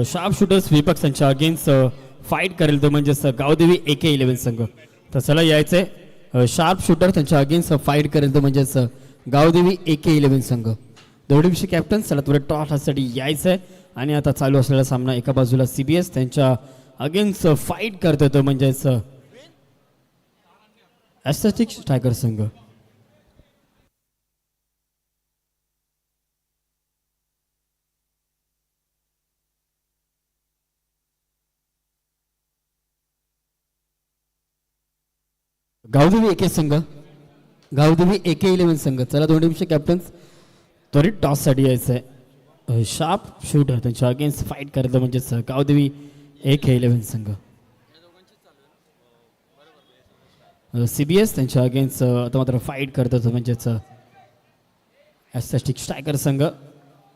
Sharp shooters विपक्ष संघ against fight करेल तो म्हणजेच गावदेवी AK11 संघ. तर चला यायचंय शार्प शूटर त्यांच्या अगेन्स्ट फाईट करेल तो म्हणजेच गावदेवी AK11 संघ. दोन्ही कॅप्टन चला थोडे टॉससाठी यायचंय आणि आता चालू असलेला सामना एका बाजूला CBS त्यांच्या अगेन्स्ट फाईट करतोय तो म्हणजेच एस्थेटिक्स टायगर संघ. गावदेवी AK संघ गावदेवी AK11 संघ. चला दोन्ही कॅप्टन्स त्वरित टॉससाठी यायचंय शार्प शूटर त्यांच्या अगेन्स्ट फाईट करतं म्हणजेच गावदेवी AK11 संघ. CBS त्यांच्या अगेन्स्ट आता मात्र फाईट करतात म्हणजेच एस्थेटिक स्ट्रायकर संघ.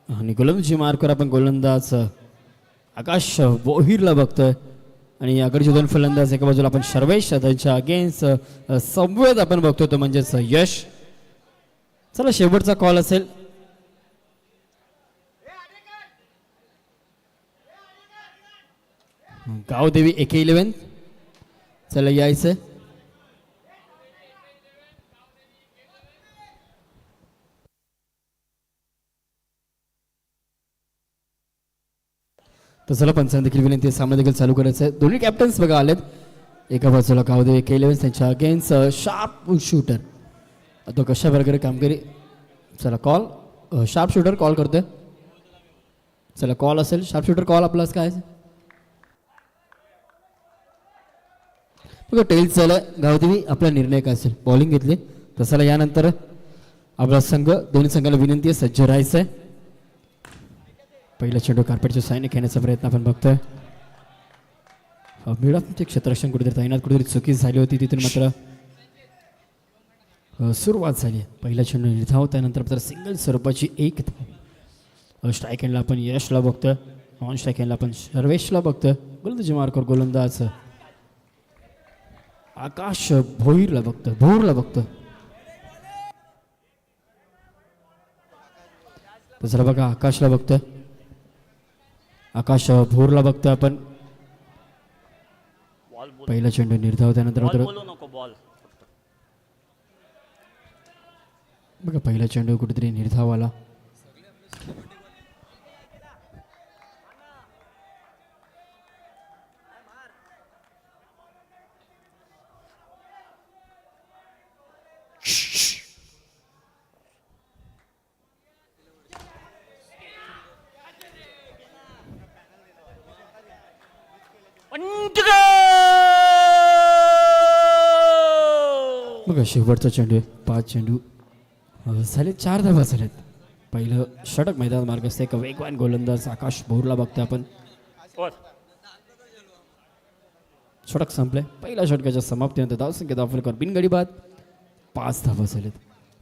आणि गोलंदाजी मार्कवर आपण गोलंदाज आकाश बोहीरला बघतोय आणि आकडचे दोन फलंदाज एका बाजूला आपण सर्वेश त्यांच्या अगेन्स्ट संवेद आपण बघतोय तो म्हणजेच यश. चला शेवटचा कॉल असेल. गावदेवी AK11 चला यायचं. तर चला पंचांनी देखील विनंती सामना देखील चालू करायचं आहे. दोन्ही कॅप्टन्स बघा आलेत. एका बाजूला गावदेवी AK11 त्यांच्या अगेन्स्ट शार्प शूटर. तो कशा प्रकारे कामगिरी. चला कॉल शार्प शूटर कॉल करतोय. चला कॉल असेल शार्प शूटर कॉल आपलाच काय बघा टेल चालय. गावदेवी आपला निर्णय काय असेल. बॉलिंग घेतली तर चला यानंतर आपला संघ दोन्ही संघाला विनंती आहे सज्ज राहायचं आहे. पहिला चेंडू कार्पेटच्या साईने खेळण्याचा प्रयत्न आपण बघतोय. मिळत क्षेत्ररक्षण कुठेतरी तैनात कुठेतरी चुकी झाली होती तिथून मात्र सुरुवात झाली. पहिला चेंडू निर्धाव त्यानंतर मात्र सिंगल स्वरूपाची एक स्ट्राईक हँडला आपण यशला बघतोय. ऑन स्ट्राईक हँडला आपण सर्वेशला बघतोय. गोलंदाजी मार्कवर गोलंदाज आकाश भोईरला बघतोय. तसं बघा आकाशला बघतोय. आकाश भोरला बघतोय आपण. पहिला चेंडू निर्धाव त्यानंतर बघा पहिला चेंडू कुठेतरी निर्धाव आला. बघा शेवटचा चेंडू 5 चेंडू झाले 4 धावा झालेत. पहिलं षटक मैदान मार्ग असते. एक वेगवान गोलंदाज आकाश भोरला बघतोय आपण. षटक संपले. पहिल्या षटकाच्या समाप्तीनंतर धावसंख्या दाखल बिनगडी बाद 5 धावा झालेत.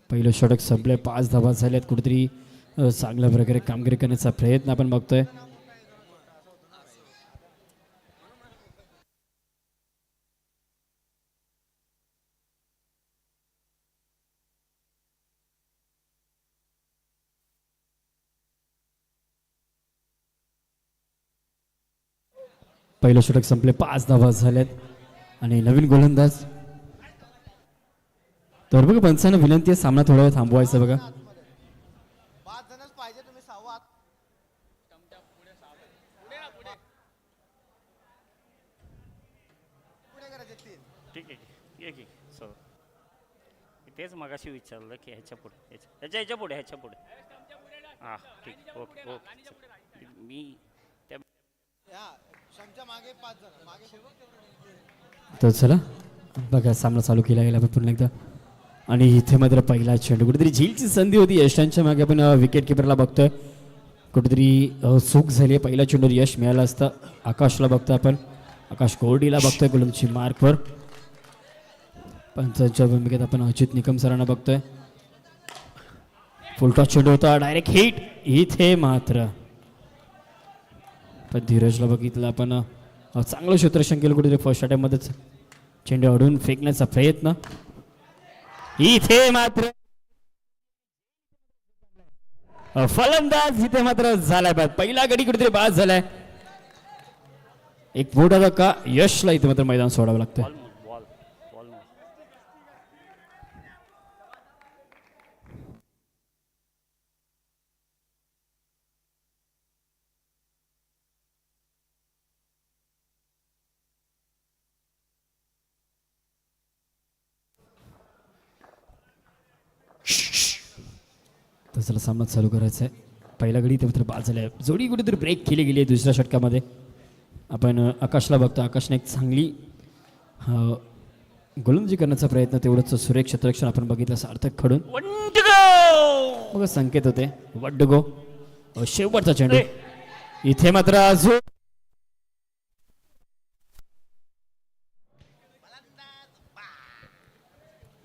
पहिलं षटक संपले 5 धावा झालेत. कुठेतरी चांगल्या प्रकारे कामगिरी करण्याचा प्रयत्न आपण बघतोय. पहिलं षटक संपले 5 धावा झाल्यात आणि नवीन गोलंदाज. तर बघा पंचांना विनंती आहे सामना थोडा वेळ थांबवायचा. बघा तेच मगाशी विचारलं की ह्याच्या पुढे हां ठीक ओके ओके. मी तर चला बघा सामना चालू केला गेला पुन्हा एकदा. आणि इथे मात्र पहिला चेंडू कुठेतरी झीलची संधी होती. यशांच्या मागे आपण विकेट किपरला बघतोय. कुठेतरी चूक झाली. पहिला चेंडूवर यश मिळालं असतं. आकाशला बघतोय आपण. आकाश कोरडीला बघतोय गोलंदाजी मार्कवर. पंचांच्या भूमिकेत आपण अजित निकम सरांना बघतोय. फुलटॉस चेंडू होता डायरेक्ट हिट. इथे मात्र धीरजला बघितलं आपण. चांगलं क्षेत्ररक्षण केलं कुठेतरी फर्स्ट अटॅम्पमध्येच. चेंडू अडून फेकण्याचा प्रयत्न. इथे मात्र फलंदाज इथे मात्र झालाय बाद. पहिला गडी कुठेतरी बाद झालाय. एक मोठा धक्का यशला इथे मात्र मैदान सोडावं लागतं. बॉल बॉल बॉल तसला सामना चालू करायचा आहे. पहिला गडी इथे मात्र बाद झालाय. जोडी कुठेतरी ब्रेक केली गेली आहे दुसऱ्या षटकामध्ये. आपण आकाशला बघतो. आकाशने एक चांगली गोलंदाजी करण्याचा प्रयत्न, तेवढंच सुरेख क्षेत्ररक्षण आपण बघितलं सार्थक खडून. मग संकेत होते वड्डगो. शेवटचा चेंडू इथे मात्र अजून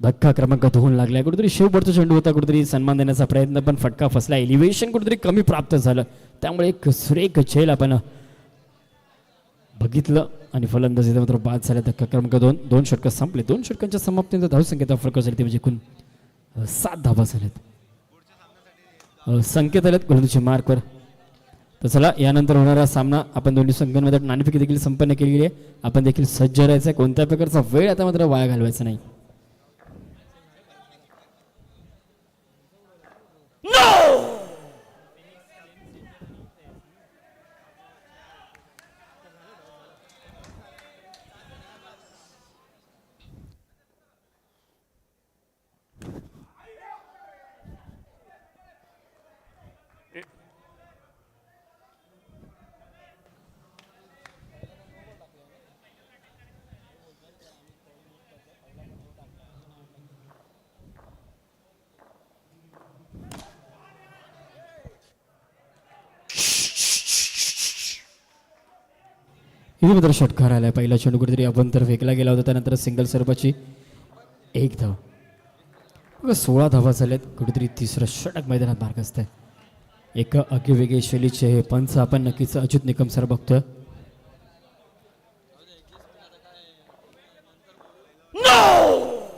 धक्का क्रमांक 2 लागलाय. कुठेतरी शेवटचा चेंडू होता. कुठेतरी सन्मान देण्याचा प्रयत्न पण फटका फसला. एलिव्हेशन कुठेतरी कमी प्राप्त झालं. त्यामुळे एक सुरेख झेल आपण बघितलं आणि फलंदाज इथे मात्र बाद झाला. धक्का क्रमांक 2. 2 षटकं संपले. 2 षटकांच्या समाप्तीनंतर धावसंख्येचा फरक झाली ते म्हणजे एकूण 7 धावा झाल्यात. संकेत आलेत गोलंदाजी मार्कवर. तर चला यानंतर होणारा सामना आपण दोन्ही संघांमध्ये नाणेफेकी देखील संपन्न केलेली आहे. आपण देखील सज्ज राहायचं आहे. कोणत्या प्रकारचा वेळ आता मात्र वाया घालवायचा नाही. इथे मात्र षटकार आलाय. पहिला चेंडू कुठेतरी अभ्यंतर फेकला गेला होता. त्यानंतर सिंगल सर्पाची 1 धाव. 16 धावा झाल्यात. कुठेतरी तिसरं षटक मैदानात मार्गस्थ आहे. एक आगळेवेगळे शैलीचे हे पंच आपण नक्कीच अच्युत निकम सर बघतोय.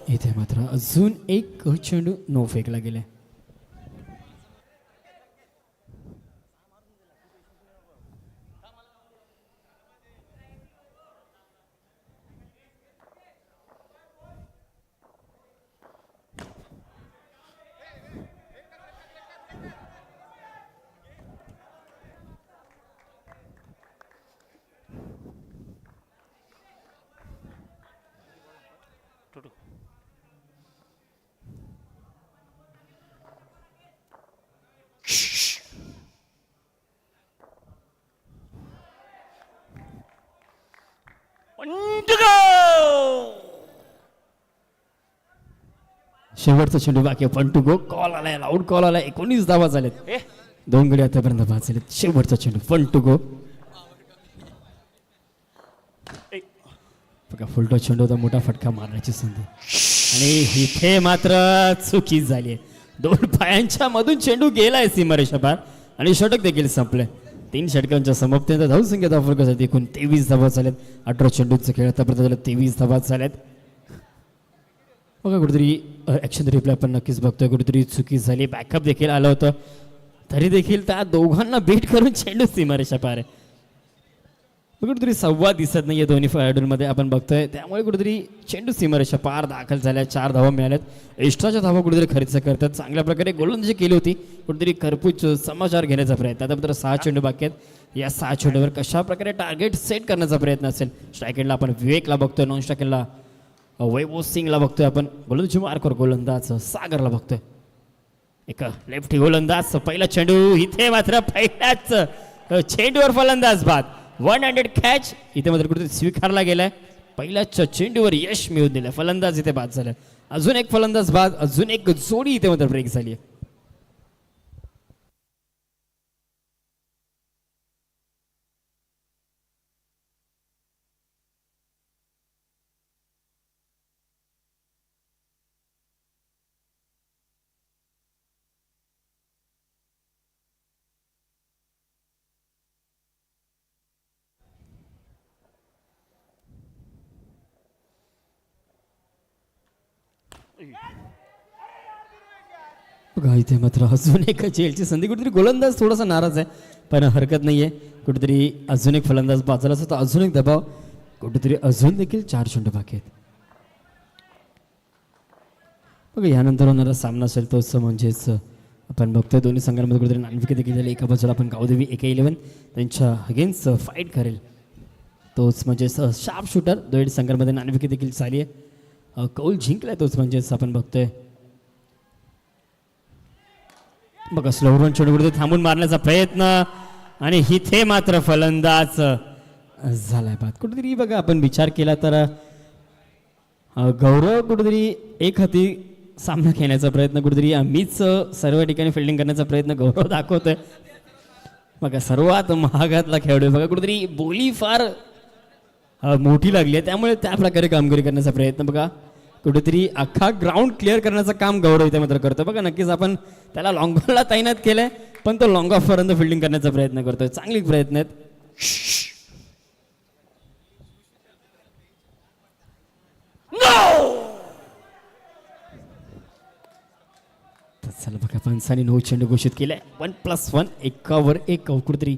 इथे मात्र अजून एक चेंडू नो फेकला गेलाय. टुटू शेवटचा चेंडू बाकी पण टू गो. कॉल आलाय. आउट कॉल आलाय. 19 धावा झालेत. 2 गडी आतापर्यंत बाद झालेत. शेवटचा चेंडू फन टू गो. बघा फुलटो चेंडू होता. मोठा फटका मारण्याची संधी आणि इथे मात्र चुकी झाली आहे. 2 पायांच्या मधून चेंडू गेलाय सीमारेषा पार आणि षटक देखील संपलंय. 3 षटकांच्या समाप्तीनंतर धावसंख्या फरकासाठी एकूण 23 धावा झाल्यात. 18 चेंडूचा खेळ आतापर्यंत 23 धावा झाल्यात. बघा कुठेतरी ॲक्शन रिप्लाय आपण नक्कीच बघतोय. कुठेतरी चुकी झाली. बॅकअप देखील आलं होतं तरी देखील त्या दोघांना बीट करून चेंडू सीमारेषा पार आहे. कुठेतरी संवाद दिसत नाहीये दोन्ही खेळाडूंमध्ये आपण बघतोय. त्यामुळे कुठेतरी चेंडू सीमारेषा पार दाखल झाल्या. 4 धावा मिळाल्यात. एक्स्ट्राच्या धावा कुठेतरी खर्च करतात. चांगल्या प्रकारे गोलंदाजी केली होती. कुठेतरी खरपूस समाचार घेण्याचा प्रयत्न. आता मात्र 6 चेंडू बाकी आहेत. या 6 चेंडूवर कशा प्रकारे टार्गेट सेट करण्याचा प्रयत्न असेल. स्ट्रायकेटला आपण विवेकला बघतोय. नॉन स्ट्रायकेटला वैभव सिंगला बघतोय. आपण गोलंदाजी मार्कवर गोलंदाज सागरला बघतोय. एक लेफ्टी गोलंदाज. पहिला चेंडू इथे मात्र पहिल्याच चेंडूवर फलंदाज बाद. 100 कॅच इथे मात्र कुठेतरी स्वीकारला गेलाय. पहिल्याच चेंडूवर यश मिळवून दिलं. फलंदाज इथे बाद झाला. अजून एक फलंदाज बाद. अजून एक जोडी इथे मात्र ब्रेक झाली आहे. बघा इथे मात्र अजून एक झेलची संधी. कुठेतरी गोलंदाज थोडासा नाराज आहे, पण हरकत नाहीये. कुठेतरी अजून एक फलंदाज बाजूला असतो, अजून एक दबाव. कुठेतरी अजून देखील 4 चेंडू बाकी आहेत. बघा यानंतर होणारा सामना असेल तोच म्हणजेच आपण बघतोय दोन्ही संघांमध्ये कुठेतरी नाणेफेक देखील झाली. एका बाजूला आपण गावदेवी AK11 त्यांच्या अगेन्स्ट फाईट करेल तोच म्हणजेच शार्प शूटर. दोन्ही संघांमध्ये नाणेफेक देखील झाली आहे. कौल जिंकलाय तोच म्हणजेच आपण बघतोय. बघा स्लोवर चेंडू कुठे थांबून मारण्याचा प्रयत्न आणि इथे मात्र फलंदाज झालाय बाद. कुठेतरी बघा आपण विचार केला तर गौरव कुठेतरी एक हाती सामना खेळण्याचा प्रयत्न, कुठेतरी मीच सर्व ठिकाणी फिल्डिंग करण्याचा प्रयत्न गौरव दाखवतोय. बघा सर्वात महागातला खेळाडू बघा कुठेतरी बोली फार मोठी लागली आहे, त्यामुळे त्या प्रकारे कामगिरी करण्याचा प्रयत्न. बघा कुठेतरी अख्खा ग्राउंड क्लिअर करण्याचं काम गौरव इथे मात्र करतो. बघा नक्कीच आपण त्याला लॉंग बॉलला तैनात केलंय, पण तो लॉंग ऑफ पर्यंत फिल्डिंग करण्याचा प्रयत्न करतोय. चांगले प्रयत्न आहेत. चला बघा पंचांनी 9 चेंडू घोषित केले. 1+1 एकावर एक कुठेतरी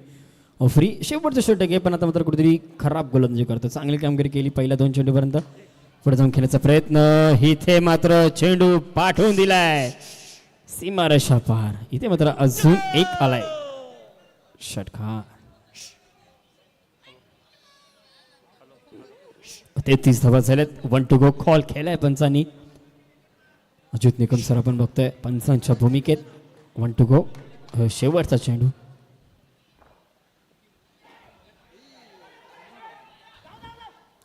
फ्री शेवटचं षटक आहे, पण आता मात्र कुठेतरी खराब गोलंदाजी करतो. चांगली कामगिरी केली पहिल्या 2 चेंडूपर्यंत. पुढे जाऊन खेळण्याचा प्रयत्न, इथे मात्र चेंडू पाठवून दिलाय सीमारेषा पार. इथे मात्र अजून एक आलाय षटकार. 33 धावा झाल्यात. 1 to go कॉल केलाय पंचांनी. अजित निकम सर आपण बघतोय पंचांच्या भूमिकेत. 1 to go शेवटचा चेंडू.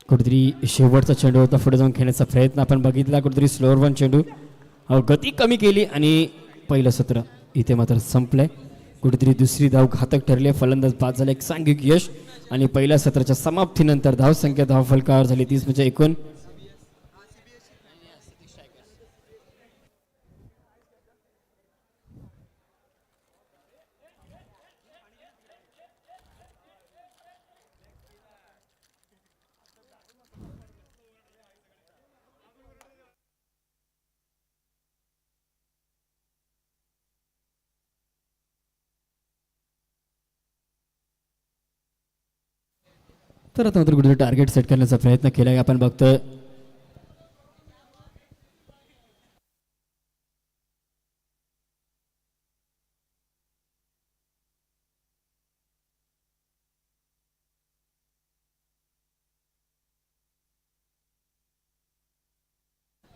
कुठेतरी शेवटचा चेंडू होता. पुढे जाऊन खेळण्याचा प्रयत्न आपण बघितला. कुठेतरी स्लोअर 1 चेंडू गती कमी केली आणि पहिलं सत्र इथे मात्र संपलंय. कुठेतरी दुसरी धाव घातक ठरली. फलंदाज बाद झाला. एक सांघिक यश आणि पहिल्या सत्राच्या समाप्तीनंतर धावसंख्या धाव फलकावर झाली 30 म्हणजे एकूण. तर आता मात्र कुठेतरी टार्गेट सेट करण्याचा प्रयत्न केलाय आपण बघतोय.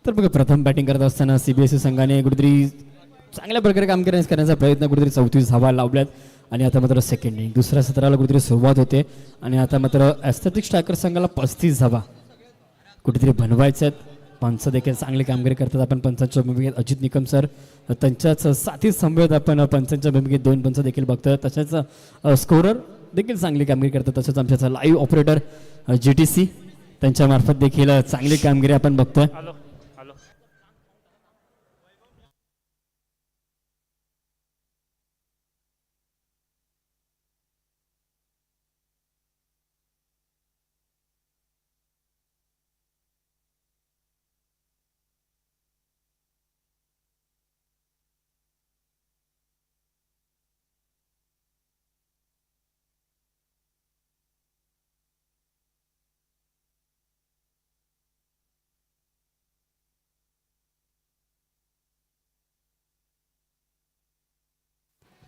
तर बघा प्रथम बॅटिंग करत असताना CBSE संघाने कुठेतरी चांगल्या प्रकारे काम करण्याचा प्रयत्न, कुठेतरी 34 धावा लावल्यात. आणि आता मात्र सेकंड इनिंग दुसऱ्या सत्राला कुठेतरी सुरुवात होते आणि आता मात्र एस्थेटिक स्ट्रायकर संघाला 35 धावा कुठेतरी बनवायच्या आहेत. पंच देखील चांगली कामगिरी करतात. आपण पंचांच्या भूमिकेत अजित निकम सर, त्यांच्याच साथी समवेत आपण पंचांच्या भूमिकेत 2 पंच देखील बघतोय. तसेच स्कोरर देखील चांगली कामगिरी करतात. तसेच आमच्या लाईव्ह ऑपरेटर GTC त्यांच्या मार्फत देखील चांगली कामगिरी आपण बघतोय.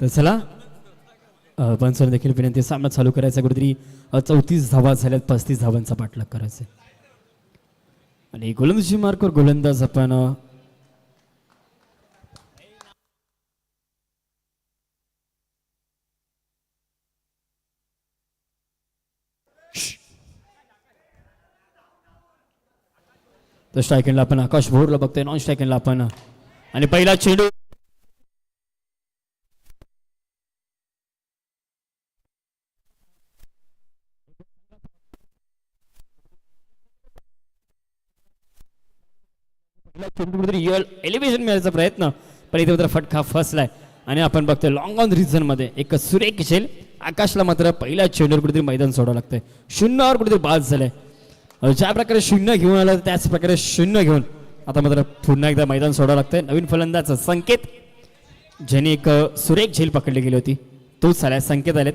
तर चला पंचांना देखील विनंती सामना चालू करायचा. कुठेतरी 34 धावा झाल्यात. 35 धावांचा पाठलाग करायचा आणि गोलंदाजी मार्कवर गोलंदाज आपण तर स्ट्रायकेंडला आपण आकाश भोरला बघतोय. नॉन स्ट्रायकेंडला आपण आणि पहिला चेंडू एलिव्हेशन मिळायचा प्रयत्न, पण इथे मात्र फटका फसलाय आणि आपण बघतोय लॉंग ऑन रिझन मध्ये एक सुरेख खेळ. आकाशला मात्र पहिल्या चेंडूवर कुठेतरी मैदान सोडावं लागतंय. शून्यावर कुठेतरी बाद झालंय. ज्या प्रकारे 0 घेऊन आलं त्याच प्रकारे 0 घेऊन आता मात्र पुन्हा एकदा मैदान सोडावं लागतंय. नवीन फलंदाज संकेत ज्याने एक सुरेख झेल पकडली गेली होती तोच आलाय. संकेत आलेत.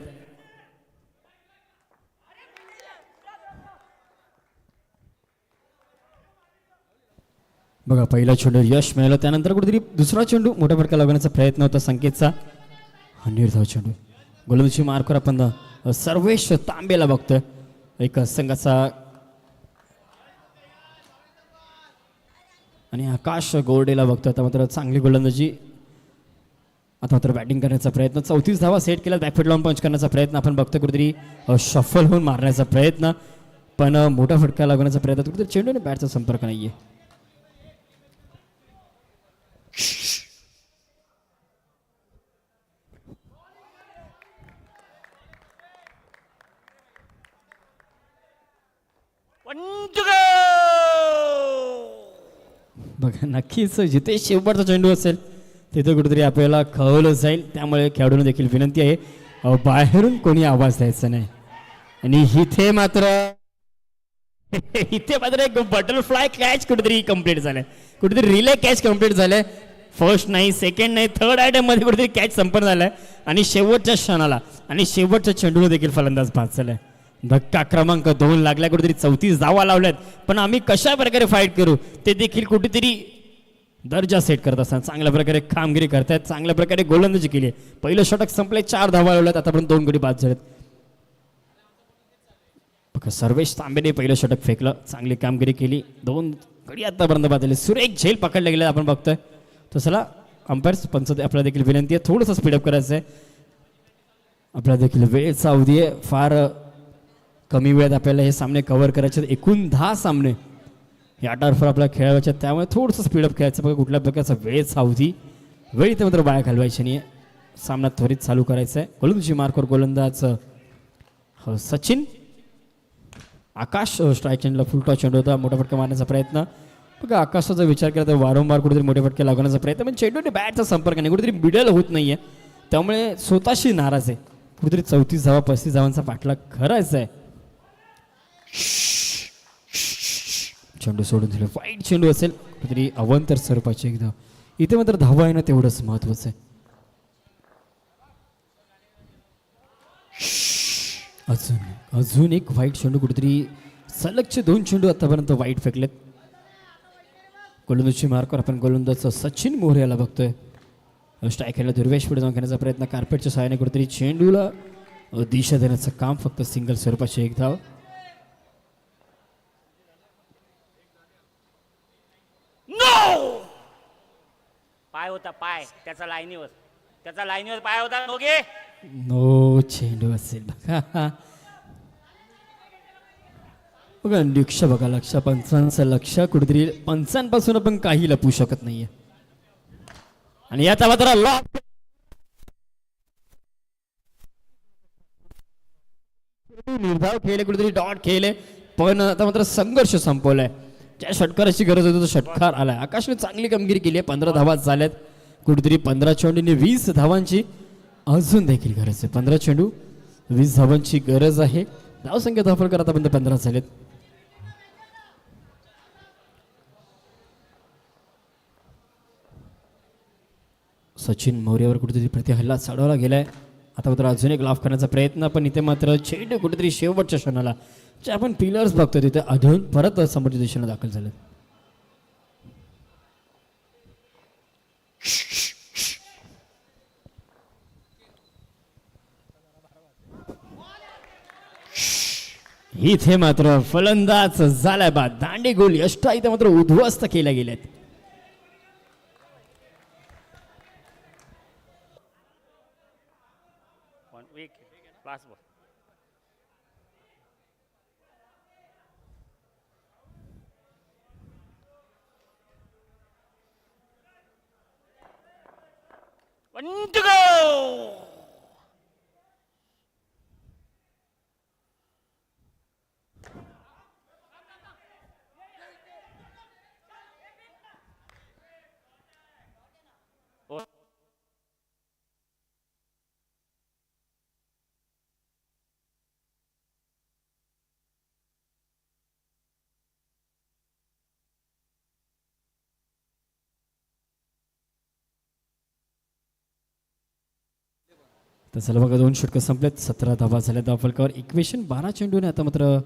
बघा पहिला चेंडू यश मिळालं, त्यानंतर कुठेतरी दुसरा चेंडू मोठ्या फटका लागण्याचा प्रयत्न होता संकेतचा. हा निर्धाव चेंडू गोलंदाजी मार्कवर आपण सर्वेश तांबेला बघतोय. एक संघाचा आणि आकाश गोरडेला बघतोय. आता मात्र चांगली गोलंदाजी, आता मात्र बॅटिंग करण्याचा प्रयत्न. 34 धावा सेट केला. बॅकफुट लावून पंच करण्याचा प्रयत्न आपण बघतोय. कुठेतरी शफल होऊन मारण्याचा प्रयत्न, पण मोठा फटका लागण्याचा प्रयत्न. कुठेतरी चेंडू आणि बॅटचा संपर्क नाहीये. बघा नक्कीच जिथे शेवटचा चेंडू असेल तिथे कुठेतरी आपल्याला कळवलं जाईल. त्यामुळे खेळाडूंना देखील विनंती आहे बाहेरून कोणी आवाज द्यायचा नाही. आणि इथे मात्र एक बटरफ्लाय कॅच कुठेतरी कम्प्लीट झालाय. कुठेतरी रिले कॅच कम्प्लीट झालाय. फर्स्ट नाही, सेकंड नाही, थर्ड आयटम मध्ये कुठेतरी कॅच संपन्न झालाय आणि शेवटच्या क्षणाला आणि शेवटच्या चेंडूला देखील फलंदाज बाद झालाय. धक्का क्रमांक 2 लागला. कुठेतरी 34 धावा लावल्यात, पण आम्ही कशा प्रकारे फाईट करू ते देखील कुठेतरी दर्जा सेट करत असताना चांगल्या प्रकारे कामगिरी करतायत. चांगल्या प्रकारे गोलंदाजी केली आहे. पहिलं षटक संपले, 4 धावा लावल्यात, आतापर्यंत 2 गडी बाद झालेत. सर्वेश तांबेने पहिलं षटक फेकलं, चांगली कामगिरी केली. 2 गडी आतापर्यंत बाद झाले. सुरेख झेल पकडले गेले आपण बघतोय. तसला अंपायर्स पंच आपल्याला देखील विनंती आहे थोडंसं स्पीडअप करायचं आहे. आपल्याला देखील वेळेचा अवधी आहे. फार कमी वेळात आपल्याला हे सामने कव्हर करायचे. एकूण 10 सामने या आठावर आपल्याला खेळायचे, त्यामुळे थोडंसं स्पीडअप खेळायचं. बघा कुठल्या प्रकारचा वेळेचा अवधी, वेळ इथे मात्र बाया घालवायची नाही. सामना त्वरित चालू करायचा आहे. गोलंदाजी मार्कवर गोलंदाज सचिन. आकाश स्ट्राईक चेंडूला फुलटॉस चेंडू होता. मोठा फटका मारण्याचा प्रयत्न. बघा आकाशाचा विचार केला तर वारंवार कुठेतरी मोठे फटके लागण्याचा प्रयत्न, पण चेंडू बॅटचा संपर्क नाही. कुठेतरी मिडल होत नाहीये, त्यामुळे स्वतःशी नाराज आहे. कुठेतरी 34 धावा 35 धावांचा पाठलाग करायचा आहे. चेंडू सोडून दिले. वाईट चेंडू असेल, कुठेतरी अवंतर स्वरूपाची एक धाव. इथे मात्र धावा आहे ना तेवढंच महत्वाचं आहे. अजून एक वाईट चेंडू. कुठेतरी सलगचे 2 चेंडू आतापर्यंत वाईट फेकलेत. गोलंदाजी मार्कवर आपण गोलंदाज सचिन मोरे याला बघतोय. स्ट्राईक खेळला दुर्वेश पुढे जाऊन घेण्याचा प्रयत्न. कार्पेटच्या सहाय्याने कुठेतरी चेंडूला दिशा देण्याचं काम. फक्त सिंगल स्वरूपाची एक धाव. पाय होता, पाय त्याचा लाईनीवर पाय होता. दोघे नो चेंडू असेल. बघा लक्ष, बघा लक्ष, पंचांचं लक्ष. कुठेतरी पंचांपासून आपण काही लपू शकत नाहीये. आणि याचा मात्र लॉक निर्धाव खेळले, कुठेतरी डॉट खेळले, पण आता मात्र संघर्ष संपवलाय. ज्या षटकाराची गरज होती तो षटकार आलाय. आकाशने चांगली कामगिरी केली आहे. 15 धावा झाल्यात. कुठेतरी 15 चेंडूने 20 धावांची अजून देखील गरज आहे. 15 चेंडू 20 धावांची गरज आहे. धावसंख्या धावफलक आतापर्यंत 15 झालेत. सचिन मौर्यावर कुठेतरी प्रतिहल्ला चढवला गेलाय. आता मात्र अजून एक लाफ करण्याचा प्रयत्न, पण इथे मात्र चेंडू कुठेतरी शेवटच्या क्षणाला जे आपण पिलर्स बघतो तिथे अधून परत समोरच्या दिशेने दाखल झाले. इथे मात्र फलंदाज झालाय बाद. दांडे गोल यष्टा इथे मात्र उद्ध्वस्त केल्या गेल्यात. Last ball. One to go! तर चला बघा 2 षटकं संपलेत, 17 धावा झाल्या धावफलकावर. इक्वेशन 12 चेंडूने आता मात्र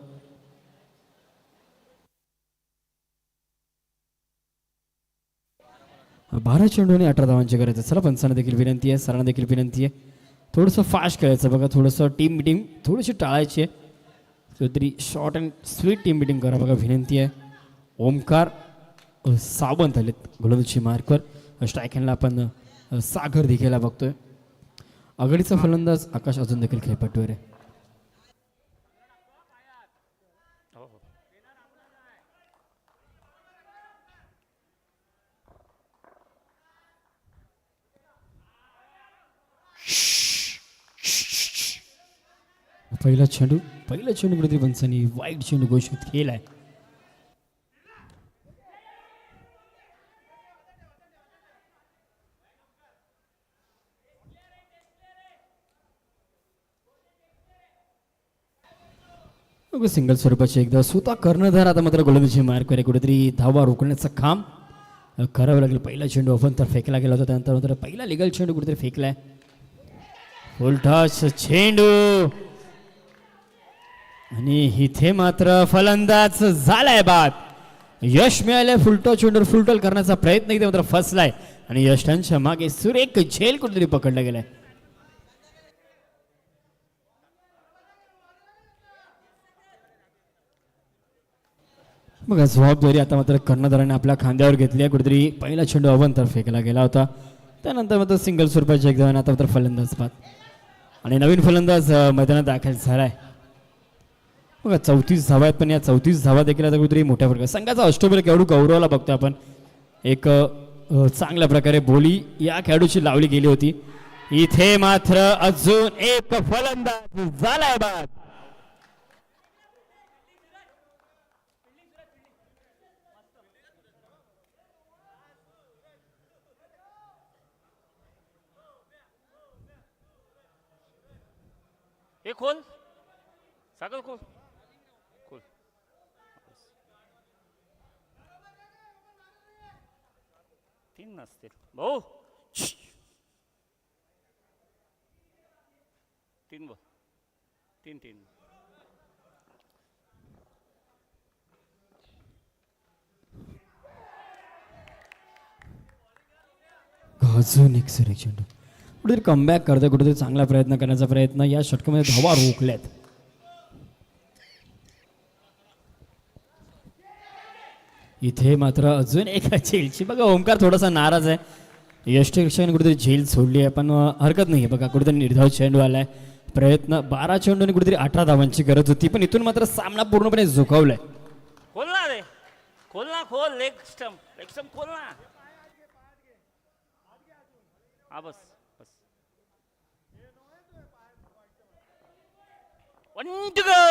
12 चेंडूने 18 धावांची गरज आहे. चला पंचांना देखील विनंती आहे, सरांना देखील विनंती आहे, थोडंसं फास्ट खेळायचं बघा, थोडंसं टीम मिटिंग थोडीशी टाळायची आहे. तरी short and sweet team meeting करा बघा, विनंती आहे. ओमकार सावंत आलेत गोलंदाजी मार्कवर. स्ट्राईक हँडला आपण सागर दिघेला बघतोय. आघाडीचा फलंदाज आकाश अजून देखील खेळपट्टीवर आहे. हो हो पहिला चेंडू कुठेतरी पंचांनी वाईट चेंडू घोषित केलाय. सिंगल स्वरूपाची एकदा स्वतः कर्णधार आता मात्र गोलंदाजी मार्क करे. कुठेतरी धावा रोखण्याचं काम करावं लागेल. पहिला चेंडू आपण तर फेकला गेला होता, त्यानंतर मात्र पहिला लिगल चेंडू कुठेतरी फेकलाय. फुलटॉस चेंडू आणि इथे मात्र फलंदाज झालाय बाद. यश मिळालंय. फुलटॉस चेंडूवर फुलटॉल करण्याचा प्रयत्न इथे मात्र फसलाय आणि यशांच्या मागे सुरेख झेल कुठेतरी पकडला गेलाय. बघा जबाबदारी आता मात्र कर्णधाराने आपल्या खांद्यावर घेतली आहे. कुठेतरी पहिला चेंडू अवंतर फेकला गेला होता, त्यानंतर मात्र सिंगल स्वरूपाच्या एक धावाने आता मात्र फलंदाज बाद आणि नवीन फलंदाज मैदानात दाखल झालाय. बघा 34 धावा आहेत, पण या 34 धावा देखील आता कुठेतरी मोठ्या प्रकारे संघाचा अष्टपैलू खेळाडू गौरवला बघतोय आपण. एक चांगल्या प्रकारे बोली या खेळाडूची लावली गेली होती. इथे मात्र अजून एक फलंदाज झालाय बाद. हे खोल सागर, खोल खोल. तीन नसतील भाऊ. तीन बघ, तीन तीन. अजून एक सर चेंडू कुठेतरी कमबॅक करतोय, कुठेतरी चांगला प्रयत्न करण्याचा प्रयत्न. या षटकामध्ये धावा रोखल्यात. इथे मात्र अजून एक झेलची बघा. ओमकार थोडासा नाराज आहे. यष्टीक्षाने कुठेतरी झेल सोडली आहे, पण हरकत नाही बघा. कुठेतरी निर्धाव चेंडू आलाय. प्रयत्न 12 चेंडूने कुठेतरी 18 धावांची गरज होती, पण इथून मात्र सामना पूर्णपणे झुकवलाय. खोल ना रे, खोल ना, खोल. लेग स्टंप खोल ना. हा बस बस. 1 to go.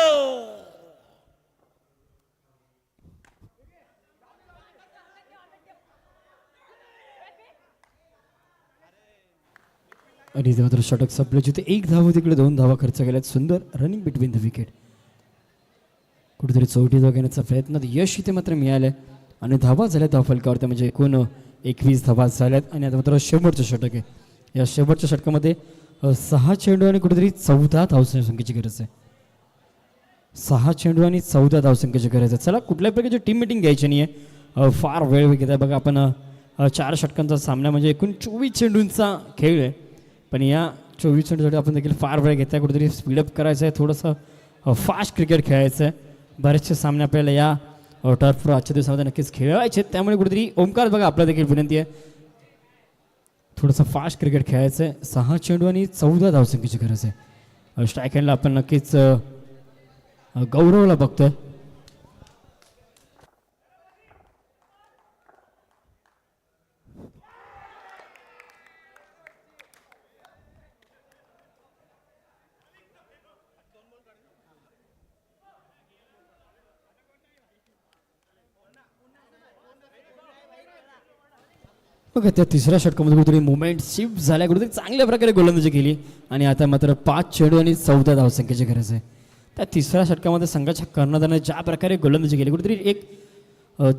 आणि इथे मात्र षटक संपलं, जिथे 1 धाव तिकडे 2 धावा खर्च केल्यात. सुंदर रनिंग बिटवीन द विकेट. कुठेतरी चौटी धावा घेण्याचा प्रयत्न, यश इथे मात्र मिळालंय आणि धावा झाल्या धावफलकावर. म्हणजे एकूण 21 धावा झाल्यात आणि आता मात्र शेवटचं षटक आहे. या शेवटच्या षटकामध्ये 6 चेंडू आणि कुठेतरी 14 धावसंख्येची गरज आहे. 6 चेंडू आणि 14 धावसंख्येची गरज आहे. चला कुठल्याही प्रकारची टीम मिटिंग घ्यायची नाही आहे. फार वेळ घेत आहे बघा. आपण 4 षटकांचा सामना म्हणजे एकूण 24 चेंडूंचा खेळ आहे, पण या 24 चेंडूसाठी आपण देखील फार वेळ घेत आहे. कुठेतरी स्पीडअप करायचं आहे, थोडंसं फास्ट क्रिकेट खेळायचं आहे. बरेचसे सामने आपल्याला या टर्फवर आजच्या दिवसामध्ये नक्कीच खेळवायचे आहेत. त्यामुळे कुठेतरी ओमकार बघा, आपला देखील विनंती आहे, थोडंसं फास्ट क्रिकेट खेळायचं आहे. 6 चेंडू आणि 14 धावसंख्येची गरज आहे. स्ट्राईक हँडला आपण नक्कीच गौरवला बघतोय. बघा त्या तिसऱ्या षटकामध्ये कुठेतरी मुवमेंट शिफ्ट झाल्या, कुठेतरी चांगल्या प्रकारे गोलंदाजी केली आणि आता मात्र 5 चेंडू आणि 14 धावसंख्येची गरज आहे. त्या तिसऱ्या षटकामध्ये संघाच्या कर्णधाराने ज्या प्रकारे गोलंदाजी केली, कुठेतरी एक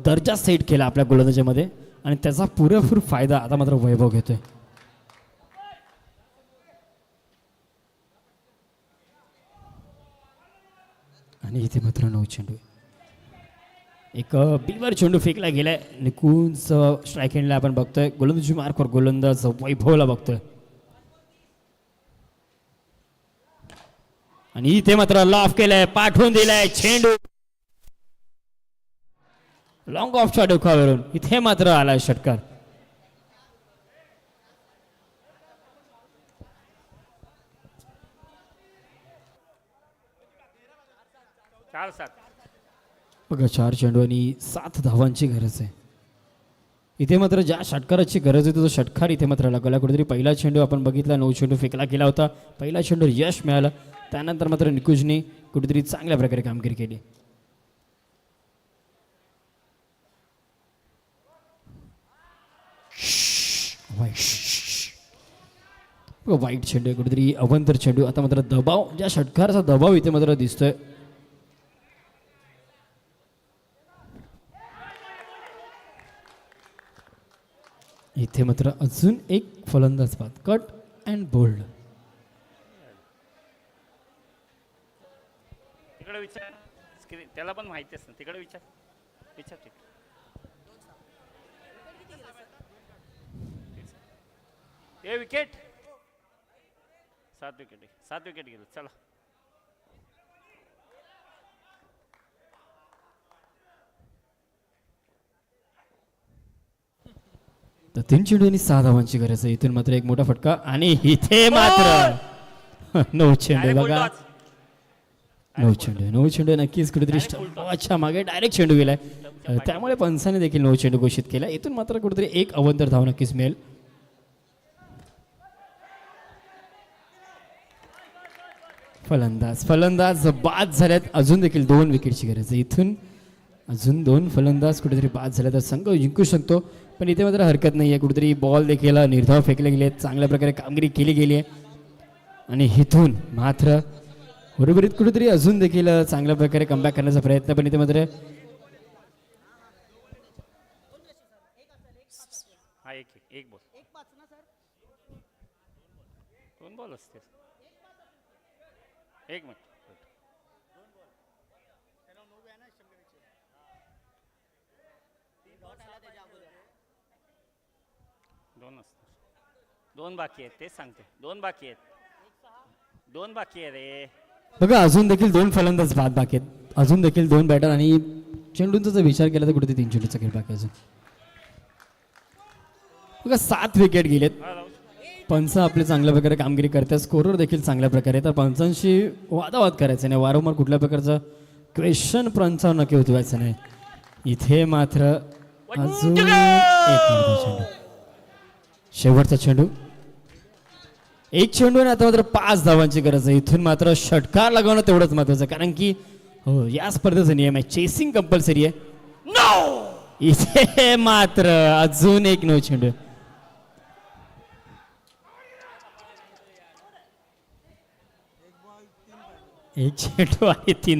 दर्जा सेट केला आपल्या गोलंदाजीमध्ये आणि त्याचा पुरेपूर फायदा आता मात्र वैभव घेतोय. आणि इथे मात्र 9 चेंडू. एक बिलवर चेंडू फेकला गेलाय निकुंज स्ट्राईक हँडला आपण बघतोय. गोलंदाजी मार्कवर गोलंदाज वैभवला बघतोय. आणि इथे मात्र लॉफ केलाय, पाठवून दिलाय चेंडू लॉंग ऑफच्या डोक्यावरून. इथे मात्र आलाय षटकार. चार सात. बघा 4 चेंडू आणि 7 धावांची गरज आहे. इथे मात्र ज्या षटकाराची गरज होती तो षटकार इथे मात्र लागला. कुठेतरी पहिला चेंडू आपण बघितला 9 चेंडू फेकला गेला होता. पहिला चेंडू यश मिळालं. त्यानंतर मात्र निकुंजने कुठेतरी चांगल्या प्रकारे कामगिरी केली. वाईट चेंडू कुठेतरी अवंतर चेंडू. आता मात्र दबाव ज्या षटकाराचा दबाव इथे मात्र दिसतोय. इथे मात्र अजून एक फलंदाज बाद. Cut and bowled. तिकडे विचार. त्याला पण माहितीच ना. तिकडे विचार. विचार तिकडे. ए विकेट. 7 विकेट. 7 विकेट गेलं. चला. तर 3 चेंडू आणि 6 धावांची गरज आहे. इथून मात्र एक मोठा फटका आणि इथे मात्र 9 चेंडू. बघा 9 चेंडू. 9 चेंडू नक्कीच कुठेतरी अच्छा मागे डायरेक्ट चेंडू गेलाय. त्यामुळे पंचाने देखील 9 चेंडू घोषित केला. इथून मात्र कुठेतरी एक अवंतर धाव नक्कीच मिळेल. फलंदाज बाद झाल्यात. अजून देखील 2 विकेटची गरज आहे. इथून अजून 2 फलंदाज कुठेतरी बाद झाले तर संघ जिंकू शकतो. पण इथे मात्र हरकत नाही आहे. कुठेतरी बॉल देखील निर्धाव फेकले गेले आहेत. चांगल्या प्रकारे कामगिरी केली गेली आहे. आणि इथून मात्र बरोबरीत कुठेतरी अजून देखील चांगल्या प्रकारे कमबॅक करण्याचा प्रयत्न. पण इथे मात्र हा एक बॉल. 2 बॉल असते. 1 मिनिट. 2 असतात. 2 बाकी आहेत. तेच सांगते. 2 बाकी आहेत. 2 बाकी आहे रे. बघा अजून देखील 2 फलंदाज बाद बाकी आहेत. अजून देखील 2 बॅटर आणि चेंडूंचा जर विचार केला तर कुठेतरी 3 चेंडूचा खेळ बाकी अजून. बघा 7 विकेट गेलेत. पंच आपले चांगल्या प्रकारे कामगिरी करतात. स्कोरर देखील चांगल्या प्रकारे. तर पंचांशी वादावाद करायचं नाही. वारंवार कुठल्या प्रकारचं क्वेश्चन पंचावर नक्की उठवायचं नाही. इथे मात्र अजून एक चेंडू. शेवटचा चेंडू. 1 चेंडू आणि आता मात्र 5 धावांची गरज आहे. इथून मात्र षटकार लगावणं तेवढंच महत्वाचं. कारण की हो या स्पर्धेचा नियम आहे. चेसिंग कंपल्सरी आहे. इथे मात्र अजून एक 9 चेंडू. 1 चेंडू आणि 3